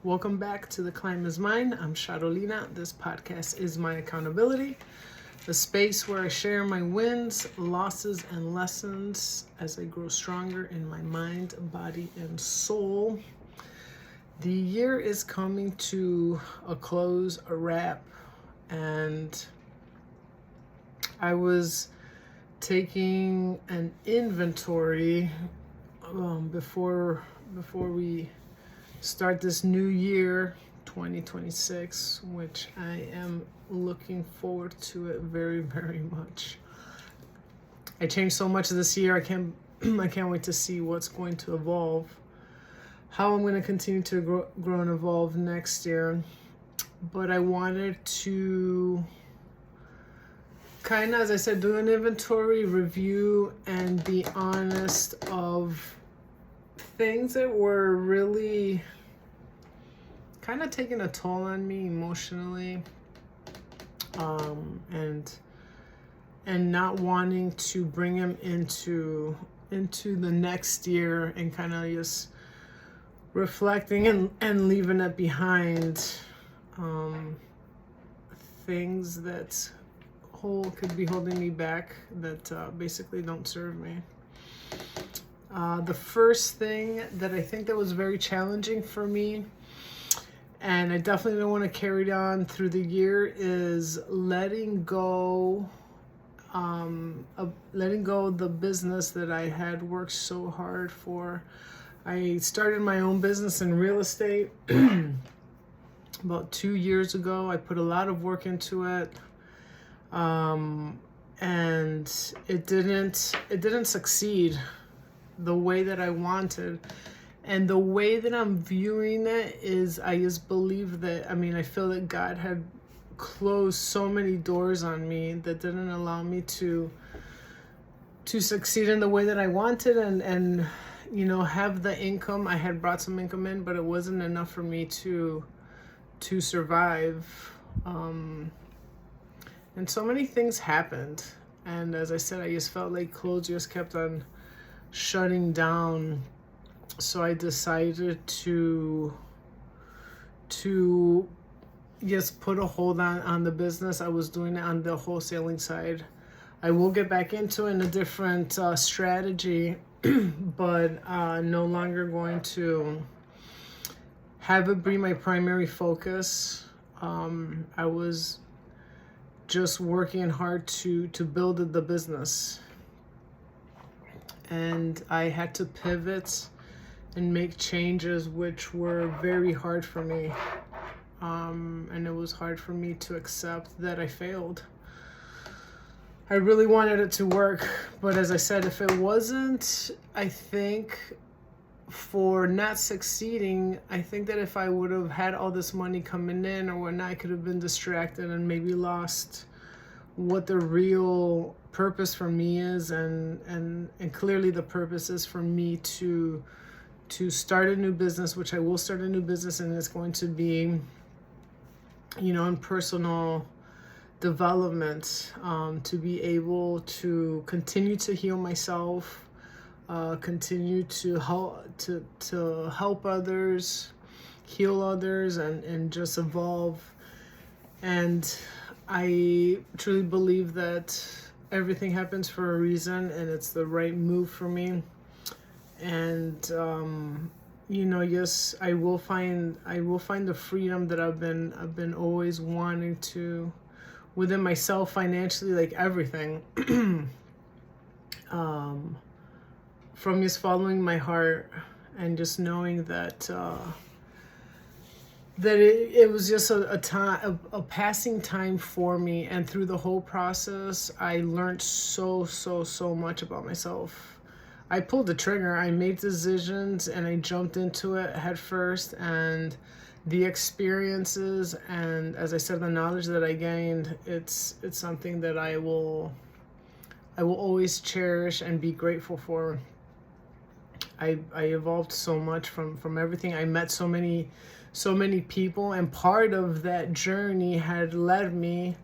Welcome back to The Climb is Mine. I'm Charolina. This podcast is my accountability, a space where I share my wins, losses, and lessons as I grow stronger in my mind, body, and soul. The year is coming to a close, a wrap, and I was taking an inventory before we start this new year 2026, which I am looking forward to it very, very much. I changed so much this year. I can't wait to see what's going to evolve, how I'm going to continue to grow and evolve next year. But I wanted to kind of, as I said, do an inventory review and be honest of things that were really kind of taking a toll on me emotionally, and not wanting to bring them into the next year, and kind of just reflecting and leaving it behind. Things that could be holding me back, that basically don't serve me. The first thing that I think that was very challenging for me, and I definitely don't want to carry it on through the year, is letting go of the business that I had worked so hard for. I started my own business in real estate about 2 years ago. I put a lot of work into it, and it didn't succeed the way that I wanted. And the way that I'm viewing it is, I just believe that, I feel that God had closed so many doors on me that didn't allow me to succeed in the way that I wanted, and have the income. I had brought some income in, but it wasn't enough for me to survive. And so many things happened. And as I said, I just felt like clothes just kept on shutting down. So I decided to just put a hold on the business. I was doing it on the wholesaling side. I will get back into it in a different strategy, but no longer going to have it be my primary focus. I was just working hard to build the business, and I had to pivot and make changes, which were very hard for me. And it was hard for me to accept that I failed. I really wanted it to work, but as I said, if it wasn't, I think, for not succeeding, I think that if I would have had all this money coming in or whatnot, I could have been distracted and maybe lost what the real purpose for me is. And clearly the purpose is for me to start a new business, which I will start a new business, and it's going to be, in personal development, to be able to continue to heal myself, continue to help others, heal others, and just evolve. And I truly believe that everything happens for a reason, and it's the right move for me. And yes, I will find the freedom that I've been always wanting to within myself, financially, like everything. From just following my heart and just knowing that it was just a passing time for me. And through the whole process, I learned so much about myself. I pulled the trigger, I made decisions, and I jumped into it head first. And the experiences, and as I said, the knowledge that I gained, it's something that I will always cherish and be grateful for. I evolved so much from everything. I met so many people, and part of that journey had led me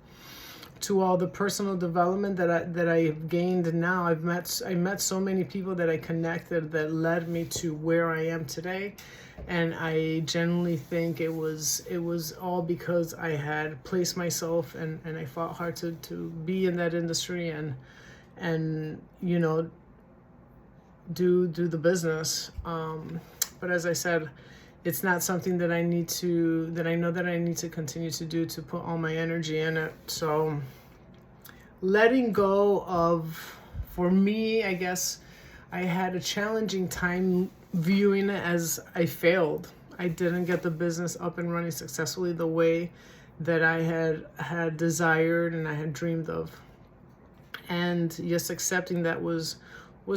to all the personal development that I've gained now. I met so many people that I connected that led me to where I am today, and I genuinely think it was all because I had placed myself and I fought hard to be in that industry and you know, do the business. But as I said, it's not something that I know that I need to continue to do, to put all my energy in it. So letting go of, for me, I guess I had a challenging time viewing it as I failed. I didn't get the business up and running successfully the way that I had desired and I had dreamed of. And just accepting that was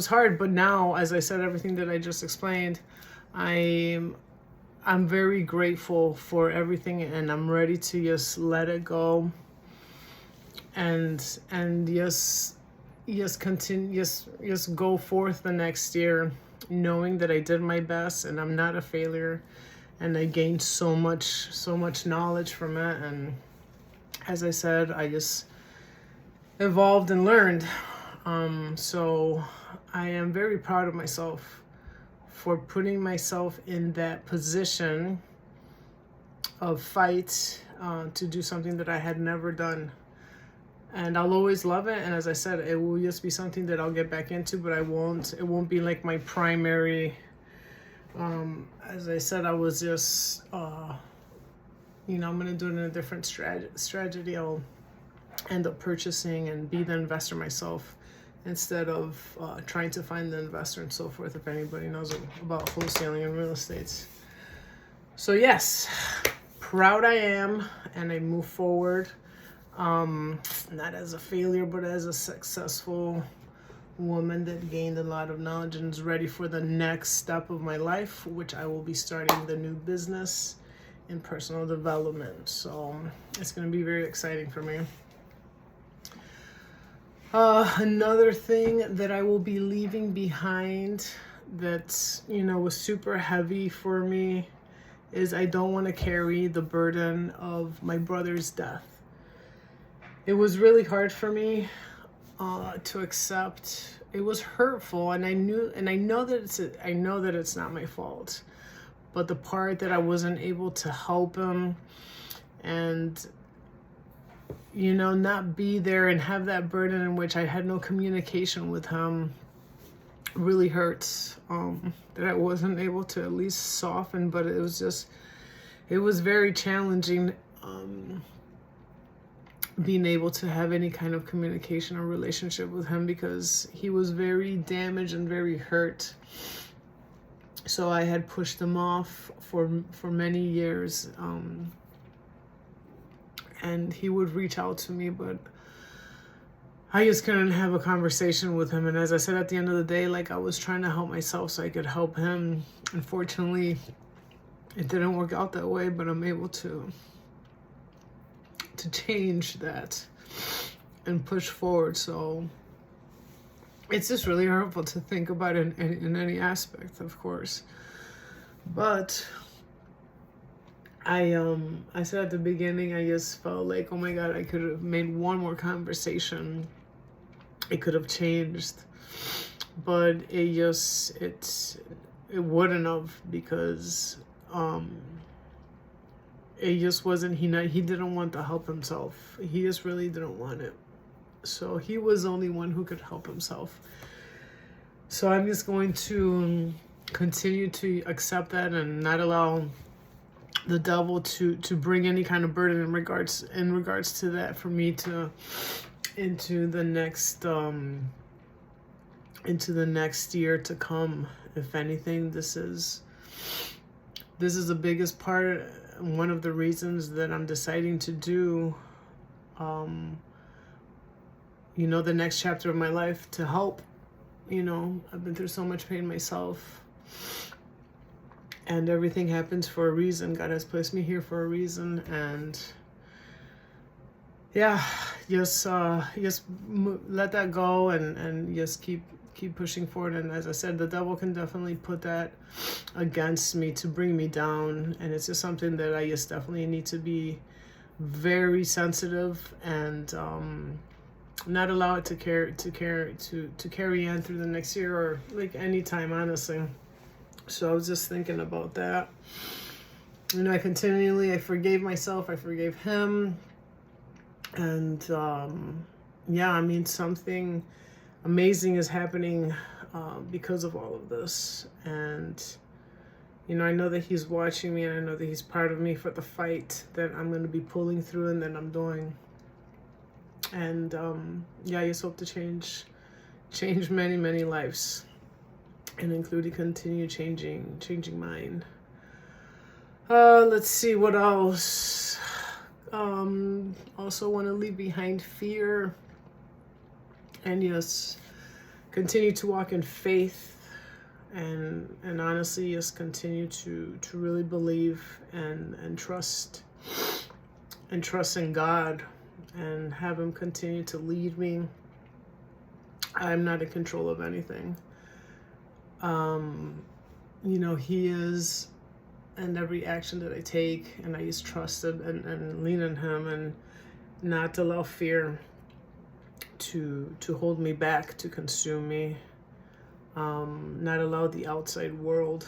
hard. But now, as I said, everything that I just explained, I'm very grateful for everything, and I'm ready to just let it go and just continue, just go forth the next year, knowing that I did my best and I'm not a failure, and I gained so much knowledge from it. And as I said, I just evolved and learned. So I am very proud of myself for putting myself in that position of fight, to do something that I had never done. And I'll always love it. And as I said, it will just be something that I'll get back into, but it won't be like my primary. As I said, I was just, you know, I'm going to do it in a different strategy. I'll end up purchasing and be the investor myself, instead of trying to find the investor and so forth, if anybody knows about wholesaling and real estate. So yes, proud I am, and I move forward, not as a failure, but as a successful woman that gained a lot of knowledge and is ready for the next step of my life, which I will be starting the new business in personal development. So it's going to be very exciting for me. Another thing that I will be leaving behind that, you know, was super heavy for me is I don't want to carry the burden of my brother's death. It was really hard for me to accept. It was hurtful, and I know that it's not my fault. But the part that I wasn't able to help him and, you know, not be there and have that burden in which I had no communication with him really hurts. That I wasn't able to at least soften, but it was very challenging, being able to have any kind of communication or relationship with him, because he was very damaged and very hurt. So I had pushed him off for many years. And he would reach out to me, but I just couldn't have a conversation with him. And as I said, at the end of the day, like, I was trying to help myself so I could help him. Unfortunately, it didn't work out that way, but I'm able to change that and push forward. So it's just really hurtful to think about it in any aspect, of course. But I said at the beginning, I just felt like, oh my God, I could have made one more conversation. It could have changed, but it wouldn't have, because it just wasn't, he didn't want to help himself. He just really didn't want it. So he was the only one who could help himself. So I'm just going to continue to accept that and not allow the devil to bring any kind of burden in regards to that for me to into the next year to come. If anything, this is the biggest part, one of the reasons that I'm deciding to do you know, the next chapter of my life, to help. You know, I've been through so much pain myself, and everything happens for a reason. God has placed me here for a reason, and yeah, just let that go and just keep pushing forward. And as I said, the devil can definitely put that against me to bring me down, and it's just something that I just definitely need to be very sensitive, and not allow it to carry on through the next year, or like any time, honestly. So I was just thinking about that. I forgave myself, I forgave him, and something amazing is happening because of all of this. And I know that he's watching me, and I know that he's part of me for the fight that I'm going to be pulling through and that I'm doing. And I just hope to change many, many lives, and including continue changing mine. Let's see what else. Also want to leave behind fear, and just continue to walk in faith, and honestly just continue to really believe and trust in God, and have him continue to lead me. I'm not in control of anything. He is in every action that I take, and I just trust him and lean on him, and not allow fear to hold me back, to consume me. Not allow the outside world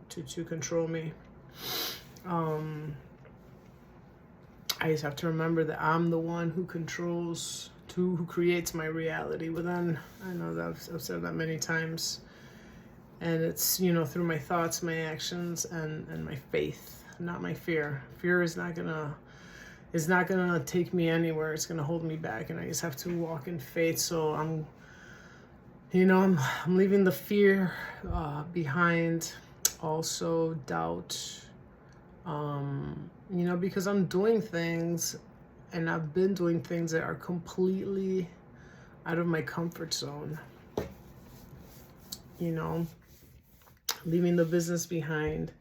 to control me. I just have to remember that I'm the one who who creates my reality within. I know that I've said that many times. And it's, through my thoughts, my actions, and my faith, not my fear. Fear is not gonna take me anywhere. It's gonna hold me back, and I just have to walk in faith. So I'm leaving the fear behind. Also doubt, because I'm doing things, and I've been doing things that are completely out of my comfort zone. Leaving the business behind,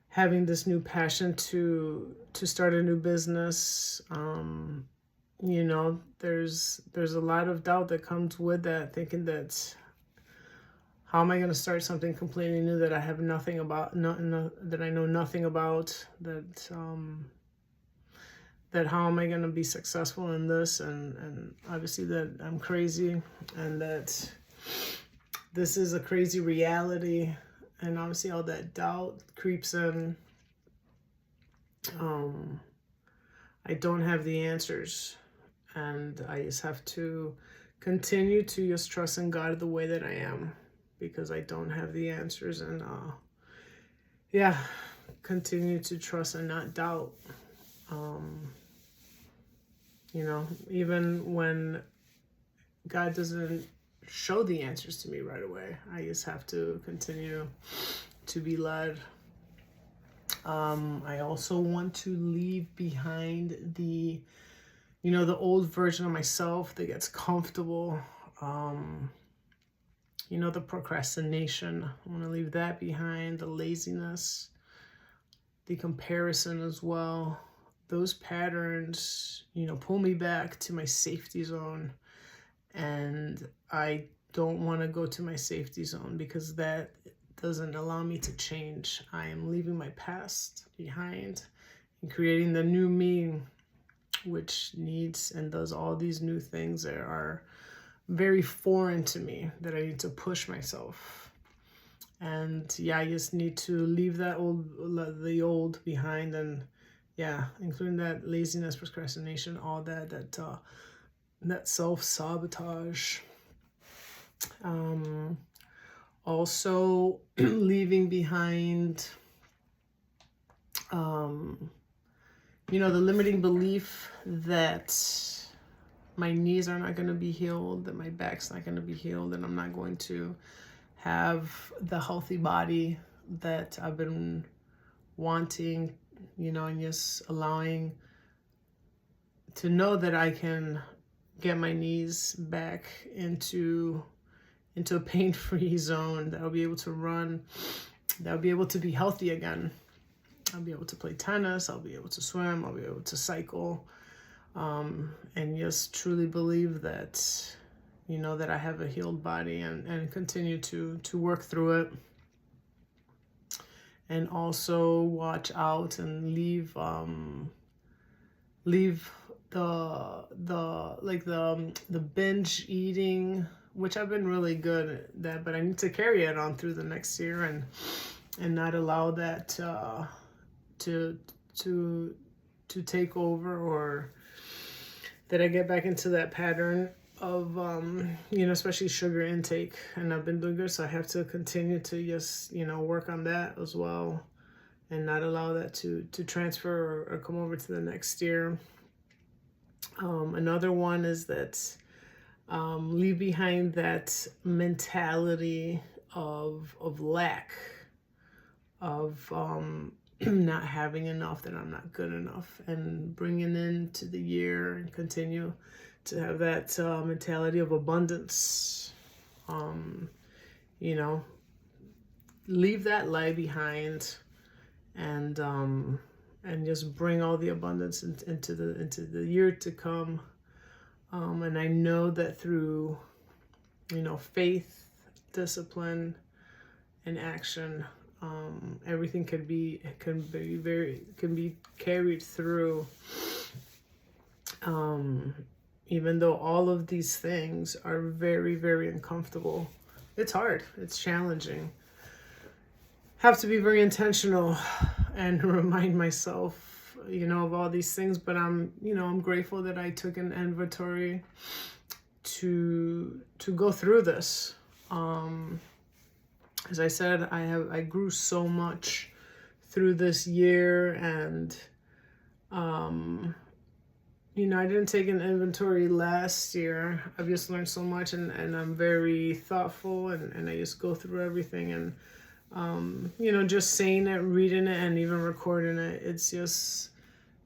having this new passion to start a new business. There's a lot of doubt that comes with that, thinking that how am I going to start something completely new that I have nothing about, that I know nothing about, that how am I going to be successful in this, and obviously that I'm crazy, and that this is a crazy reality, and obviously all that doubt creeps in. I don't have the answers, and I just have to continue to just trust in God the way that I am, because I don't have the answers, and continue to trust and not doubt. Even when God doesn't show the answers to me right away, I just have to continue to be led. I also want to leave behind the old version of myself that gets comfortable. The procrastination. I want to leave that behind, the laziness, the comparison as well. Those patterns, pull me back to my safety zone. And I don't want to go to my safety zone, because that doesn't allow me to change. I am leaving my past behind and creating the new me, which needs and does all these new things that are very foreign to me, that I need to push myself. And I just need to leave the old behind, and including that laziness, procrastination, all that self-sabotage. Also leaving behind, the limiting belief that my knees are not going to be healed, that my back's not going to be healed, and I'm not going to have the healthy body that I've been wanting, and just allowing to know that I can get my knees back into a pain-free zone, that I'll be able to run, that I'll be able to be healthy again. I'll be able to play tennis, I'll be able to swim, I'll be able to cycle, and just truly believe that, that I have a healed body, and continue to work through it. And also watch out and leave leave the binge eating, which I've been really good at that, but I need to carry it on through the next year and not allow that to take over, or that I get back into that pattern of especially sugar intake. And I've been doing good, so I have to continue to just work on that as well, and not allow that to transfer or come over to the next year. Another one is that leave behind that mentality of lack, of not having enough, that I'm not good enough, and bringing into the year and continue to have that mentality of abundance. Leave that lie behind, and just bring all the abundance into the year to come. And I know that through faith, discipline, and action, everything can be carried through. Even though all of these things are very, very uncomfortable, it's hard, it's challenging. Have to be very intentional and remind myself, of all these things. But I'm grateful that I took an inventory to go through this. As I said, I grew so much through this year, and I didn't take an inventory last year. I've just learned so much, and I'm very thoughtful, and I just go through everything, and just saying it, reading it, and even recording it,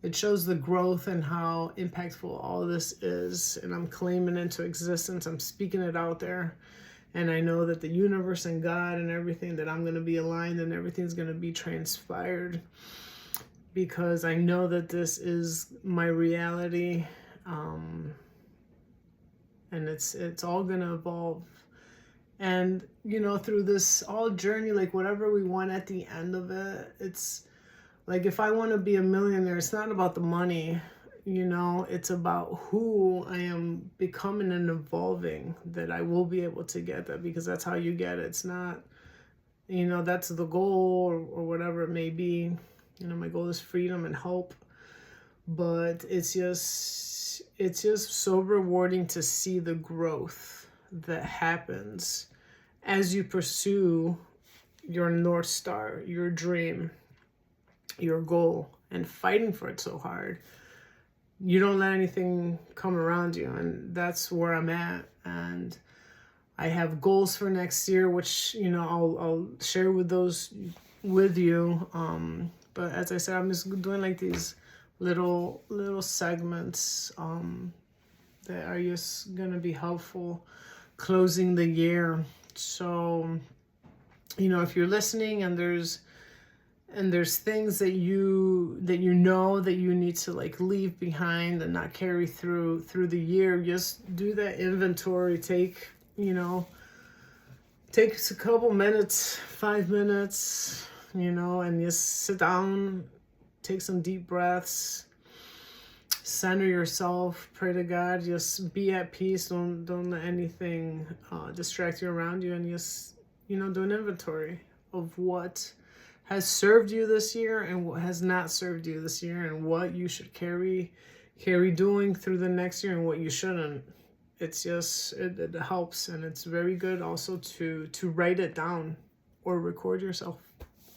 it shows the growth and how impactful all this is. And I'm claiming it into existence. I'm speaking it out there. And I know that the universe and God and everything, that I'm going to be aligned and everything's going to be transpired, because I know that this is my reality. And it's all going to evolve. And, through this all journey, like whatever we want at the end of it, it's like, if I want to be a millionaire, it's not about the money, it's about who I am becoming and evolving, that I will be able to get that, because that's how you get it. It's not, that's the goal, or whatever it may be. My goal is freedom and hope, but it's just so rewarding to see the growth that happens as you pursue your North Star, your dream, your goal, and fighting for it so hard. You don't let anything come around you, and that's where I'm at. And I have goals for next year, which I'll share with you. But as I said, I'm just doing like these little segments that are just gonna be helpful closing the year. So if you're listening and there's things that you know that you need to like leave behind and not carry through the year, just do that inventory. Take a couple minutes, 5 minutes, and just sit down, take some deep breaths, center yourself, pray to God, just be at peace. Don't let anything distract you around you, and just do an inventory of what has served you this year and what has not served you this year, and what you should carry doing through the next year, and what you shouldn't. It's just, it helps, and it's very good also to write it down or record yourself,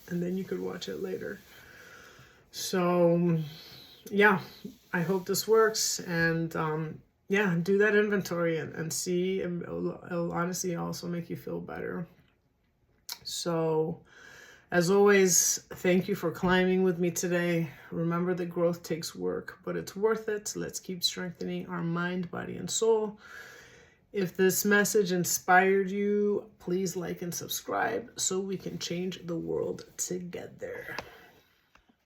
and then you could watch it later. So yeah, I hope this works, and do that inventory and see, and it'll honestly also make you feel better. So as always, thank you for climbing with me today. Remember that growth takes work, but it's worth it. Let's keep strengthening our mind, body, and soul. If this message inspired you, please like and subscribe so we can change the world together.